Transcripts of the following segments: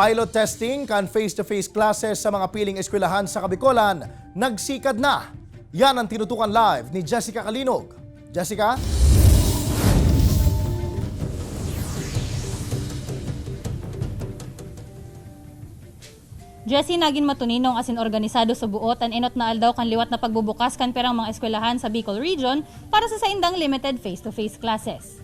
Pilot testing kan face-to-face classes sa mga piling eskwelahan sa Kabikolan nagsikad na. Yan ang tinutukan live ni Jessica Kalinog. Jessica? Jessie nagin matuninong asin organisado sa buot an enot na aldaw kan liwat na pagbubukas kan perang mga eskwelahan sa Bicol Region para sa saindang limited face-to-face classes.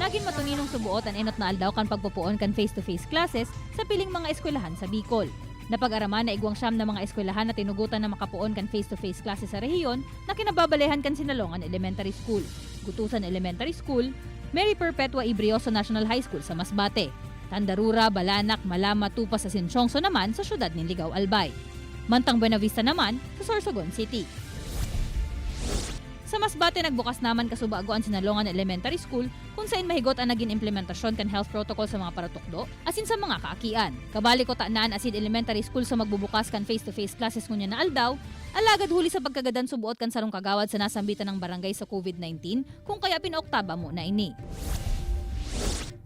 Nagin matuninong sa buot an enot na aldaw kan pagpupuon kan face-to-face classes sa piling mga eskwelahan sa Bicol. Napag-araman na igwang siyam na mga eskwelahan na tinugutan na makapuon kan face-to-face classes sa rehiyon na kinababalehan kan Sinalongan Elementary School, Gutusan Elementary School, Mary Perpetua Ibrioso National High School sa Masbate, Tandarura, Balanak, Malama, Tupas sa Sinchongso naman sa syudad ng Ligao, Albay. Mantang Buenavista naman sa Sorsogon City. Sa Masbate nagbukas naman kasubago ang Sinalongan Elementary School kung saan mahigot ang naging implementasyon kan health protocol sa mga paratukdo asin sa mga kaakian. Kabali ko taanaan asin elementary school sa magbubukas kan face-to-face classes kunya na aldaw, alagad huli sa pagkagadan subuot kan sarong kagawad sa nasambitan ng barangay sa COVID-19 kung kaya pinoktaba mo na ini.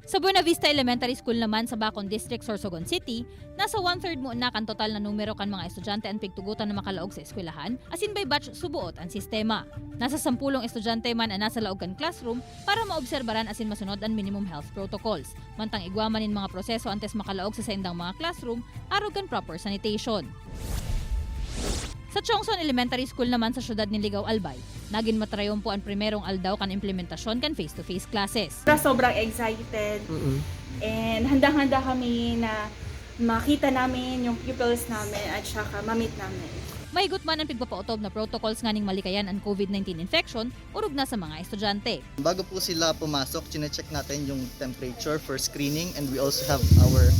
Sa Buenavista Elementary School naman sa Bacon District, Sorsogon City, nasa 1/3 mo na kan total na numero kan mga estudyante ang pigtugutan na makalaog sa eskwelahan, asin by batch subuot ang sistema. Nasa 10 estudyante man ang nasa laog kan classroom para maobserbaran asin masunod ang minimum health protocols. Mantang igwamanin mga proseso antes makalaog sa saindang mga classroom, arog kan proper sanitation. Sa Chongson Elementary School naman sa syudad ng Ligao, Albay, naging matrayon po ang primerong aldaw kan implementasyon kan face-to-face classes. Sobrang excited and handang-handa kami na makita namin yung pupils namin at saka ma-meet namin. Mahigot man ang pigpapautob na protocols nganing malikayan ang COVID-19 infection, urog na sa mga estudyante. Bago po sila pumasok, chinecheck natin yung temperature for screening and we also have our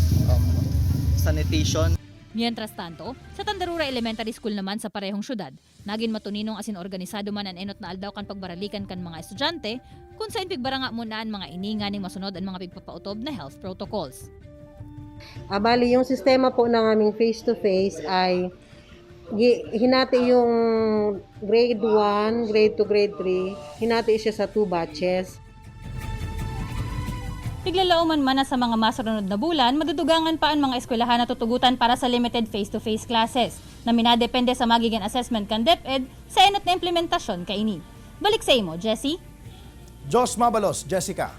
sanitation. Mientras tanto, sa Tandarura Elementary School naman sa parehong syudad, naging matuninong asin organisado man ang enot na aldaw kan pagbaralikan kan mga estudyante kung saan pigbaranga muna ang mga ininganing masunod ang mga pigpapautob na health protocols. Bali, yung sistema po ng aming face-to-face ay hinati yung grade 1, grade 2, grade 3, hinati siya sa 2 batches. Piglalauman man na sa mga masunod na bulan, madudugangan pa ang mga eskwelahan na tutugutan para sa limited face-to-face classes na minadepende sa magiging assessment kan DepEd sa enot na implementasyon kaini. Balik sa imo, Jessie. Jos Mabalos, Jessica.